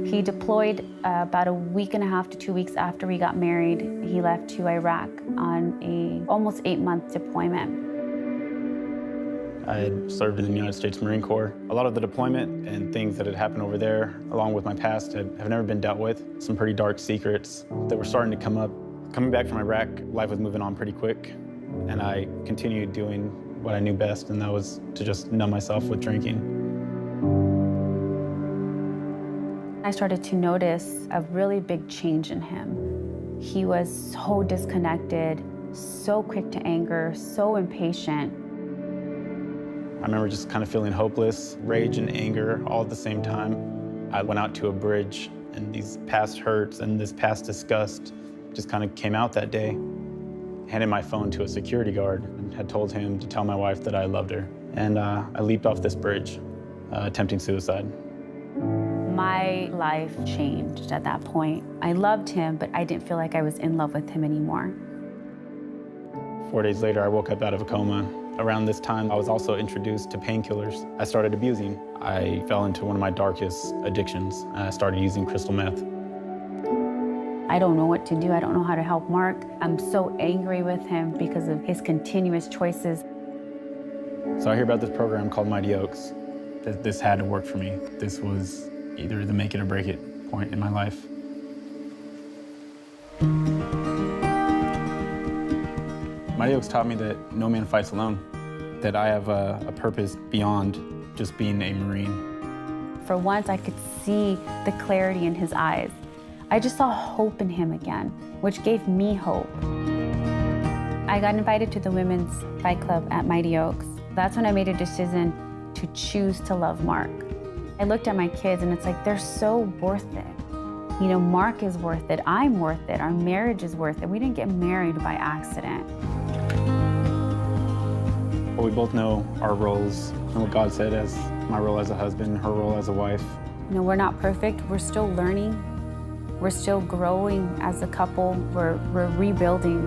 He deployed about a week and a half to 2 weeks after we got married. He left to Iraq on a almost 8-month deployment. I had served in the United States Marine Corps. A lot of the deployment and things that had happened over there, along with my past, have never been dealt with. Some pretty dark secrets that were starting to come up. Coming back from Iraq, life was moving on pretty quick, and I continued doing what I knew best, and that was to just numb myself with drinking. I started to notice a really big change in him. He was so disconnected, so quick to anger, so impatient. I remember just kind of feeling hopeless, rage and anger all at the same time. I went out to a bridge, and these past hurts and this past disgust just kind of came out that day. Handed my phone to a security guard and had told him to tell my wife that I loved her. And I leaped off this bridge, attempting suicide. My life changed at that point. I loved him, but I didn't feel like I was in love with him anymore. 4 days later, I woke up out of a coma. Around this time, I was also introduced to painkillers. I started abusing. I fell into one of my darkest addictions. I started using crystal meth. I don't know what to do. I don't know how to help Mark. I'm so angry with him because of his continuous choices. So I hear about this program called Mighty Oaks. This had to work for me. This was either the make it or break it point in my life. Mighty Oaks taught me that no man fights alone, that I have a purpose beyond just being a Marine. For once, I could see the clarity in his eyes. I just saw hope in him again, which gave me hope. I got invited to the Women's Fight Club at Mighty Oaks. That's when I made a decision to choose to love Mark. I looked at my kids and it's like, they're so worth it. You know, Mark is worth it, I'm worth it, our marriage is worth it. We didn't get married by accident. Well, we both know our roles and what God said as my role as a husband, her role as a wife. You know, we're not perfect, we're still learning. We're still growing as a couple, we're rebuilding.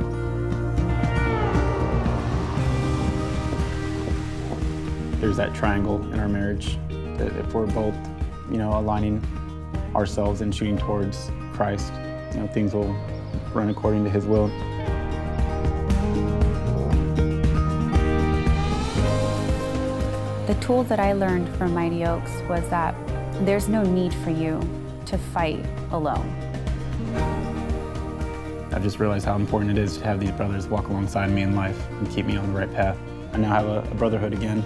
There's that triangle in our marriage that if we're both, you know, aligning ourselves and shooting towards Christ, you know, things will run according to His will. The tools that I learned from Mighty Oaks was that there's no need for you to fight alone. I've just realized how important it is to have these brothers walk alongside me in life and keep me on the right path. I now have a brotherhood again.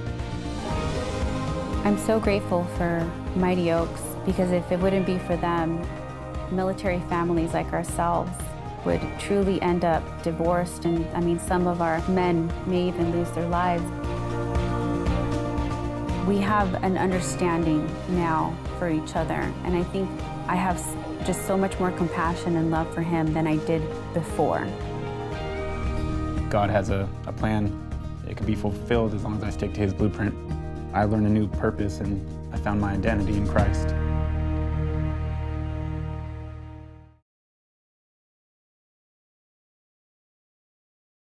I'm so grateful for Mighty Oaks because if it wouldn't be for them, military families like ourselves would truly end up divorced, and I mean, some of our men may even lose their lives. We have an understanding now for each other, and I think I have just so much more compassion and love for him than I did before. God has a plan. It can be fulfilled as long as I stick to His blueprint. I learned a new purpose, and I found my identity in Christ.